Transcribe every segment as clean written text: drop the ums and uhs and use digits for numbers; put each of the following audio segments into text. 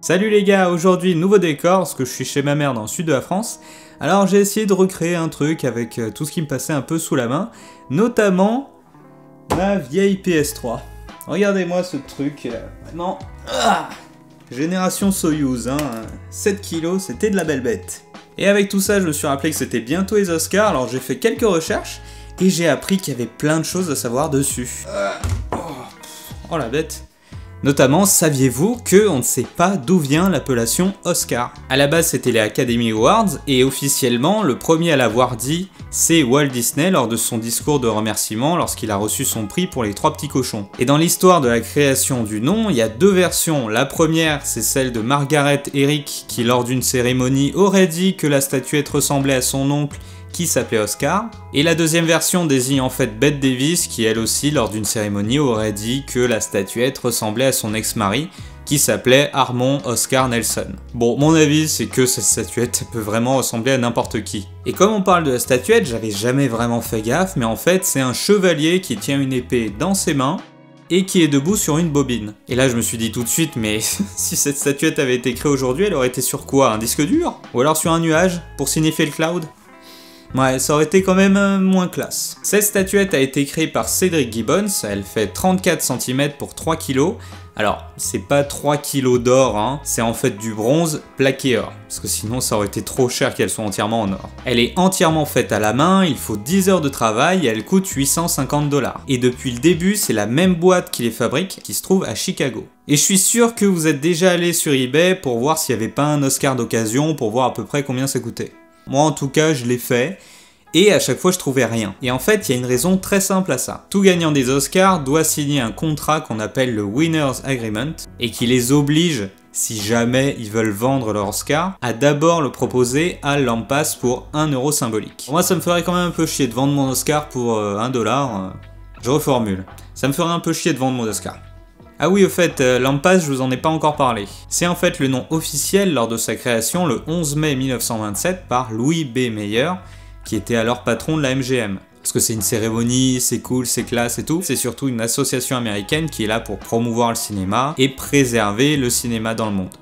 Salut les gars, aujourd'hui nouveau décor, parce que je suis chez ma mère dans le sud de la France. Alors j'ai essayé de recréer un truc avec tout ce qui me passait un peu sous la main, notamment ma vieille PS3. Regardez-moi ce truc, vraiment, génération Soyuz, 7 kilos, c'était de la belle bête. Et avec tout ça, je me suis rappelé que c'était bientôt les Oscars, alors j'ai fait quelques recherches, et j'ai appris qu'il y avait plein de choses à savoir dessus. Oh la bête. Notamment, saviez-vous qu'on ne sait pas d'où vient l'appellation Oscar? À la base, c'était les Academy Awards, et officiellement, le premier à l'avoir dit, c'est Walt Disney lors de son discours de remerciement lorsqu'il a reçu son prix pour Les Trois Petits Cochons. Et dans l'histoire de la création du nom, il y a deux versions. La première, c'est celle de Margaret Eric, qui lors d'une cérémonie aurait dit que la statuette ressemblait à son oncle, qui s'appelait Oscar, et la deuxième version désigne en fait Bette Davis qui elle aussi lors d'une cérémonie aurait dit que la statuette ressemblait à son ex-mari qui s'appelait Harmon Oscar Nelson. Bon, mon avis c'est que cette statuette peut vraiment ressembler à n'importe qui. Et comme on parle de la statuette, j'avais jamais vraiment fait gaffe, mais en fait c'est un chevalier qui tient une épée dans ses mains et qui est debout sur une bobine. Et là je me suis dit tout de suite, mais si cette statuette avait été créée aujourd'hui, elle aurait été sur quoi? Un disque dur? Ou alors sur un nuage pour signifier le cloud? Ouais, ça aurait été quand même moins classe. Cette statuette a été créée par Cedric Gibbons, elle fait 34 cm pour 3 kg. Alors, c'est pas 3 kg d'or, c'est en fait du bronze plaqué or, parce que sinon ça aurait été trop cher qu'elle soit entièrement en or. Elle est entièrement faite à la main, il faut 10 heures de travail et elle coûte 850 $. Et depuis le début, c'est la même boîte qui les fabrique, qui se trouve à Chicago. Et je suis sûr que vous êtes déjà allé sur eBay pour voir s'il n'y avait pas un Oscar d'occasion, pour voir à peu près combien ça coûtait. Moi en tout cas je l'ai fait, et à chaque fois je trouvais rien. Et en fait il y a une raison très simple à ça. Tout gagnant des Oscars doit signer un contrat qu'on appelle le Winner's Agreement, et qui les oblige, si jamais ils veulent vendre leur Oscar, à d'abord le proposer à l'Ampass pour 1 € symbolique. Moi ça me ferait quand même un peu chier de vendre mon Oscar pour 1 $, je reformule. Ça me ferait un peu chier de vendre mon Oscar. Ah oui, au fait, l'Ampass, je vous en ai pas encore parlé. C'est en fait le nom officiel lors de sa création le 11 mai 1927 par Louis B. Mayer, qui était alors patron de la MGM. Parce que c'est une cérémonie, c'est cool, c'est classe et tout. C'est surtout une association américaine qui est là pour promouvoir le cinéma et préserver le cinéma dans le monde.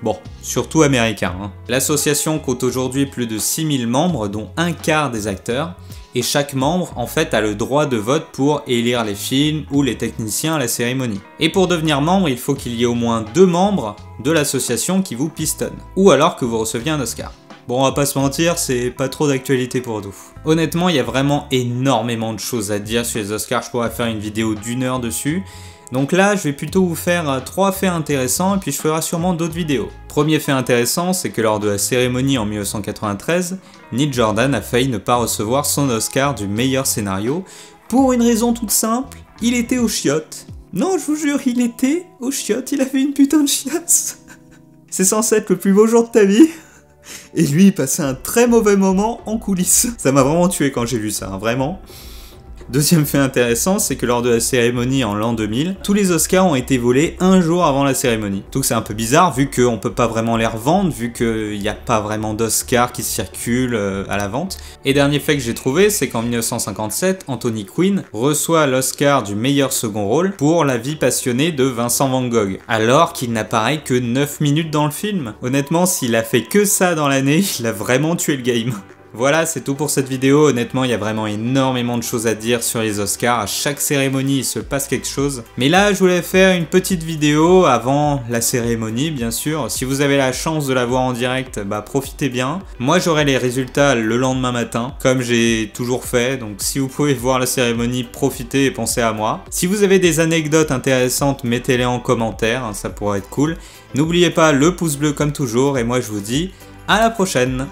Bon, surtout américain. L'association compte aujourd'hui plus de 6000 membres, dont un quart des acteurs. Et chaque membre, en fait, a le droit de vote pour élire les films ou les techniciens à la cérémonie. Et pour devenir membre, il faut qu'il y ait au moins 2 membres de l'association qui vous pistonnent. Ou alors que vous receviez un Oscar. Bon, on va pas se mentir, c'est pas trop d'actualité pour nous. Honnêtement, il y a vraiment énormément de choses à dire sur les Oscars, je pourrais faire une vidéo d'1 heure dessus. Donc là, je vais plutôt vous faire 3 faits intéressants et puis je ferai sûrement d'autres vidéos. Premier fait intéressant, c'est que lors de la cérémonie en 1993, Neil Jordan a failli ne pas recevoir son Oscar du meilleur scénario pour une raison toute simple, il était aux chiottes. Non, je vous jure, il était aux chiottes, il avait une putain de chiasse. C'est censé être le plus beau jour de ta vie. Et lui, il passait un très mauvais moment en coulisses. Ça m'a vraiment tué quand j'ai vu ça, vraiment. Deuxième fait intéressant, c'est que lors de la cérémonie en l'an 2000, tous les Oscars ont été volés un jour avant la cérémonie. Donc c'est un peu bizarre vu qu'on peut pas vraiment les revendre, vu qu'il n'y a pas vraiment d'Oscars qui circulent à la vente. Et dernier fait que j'ai trouvé, c'est qu'en 1957, Anthony Quinn reçoit l'Oscar du meilleur second rôle pour La vie passionnée de Vincent Van Gogh, alors qu'il n'apparaît que 9 minutes dans le film. Honnêtement, s'il a fait que ça dans l'année, il a vraiment tué le game. Voilà, c'est tout pour cette vidéo. Honnêtement, il y a vraiment énormément de choses à dire sur les Oscars. À chaque cérémonie, il se passe quelque chose. Mais là, je voulais faire une petite vidéo avant la cérémonie, bien sûr. Si vous avez la chance de la voir en direct, bah profitez bien. Moi, j'aurai les résultats le lendemain matin, comme j'ai toujours fait. Donc, si vous pouvez voir la cérémonie, profitez et pensez à moi. Si vous avez des anecdotes intéressantes, mettez-les en commentaire, ça pourrait être cool. N'oubliez pas le pouce bleu comme toujours. Et moi, je vous dis à la prochaine.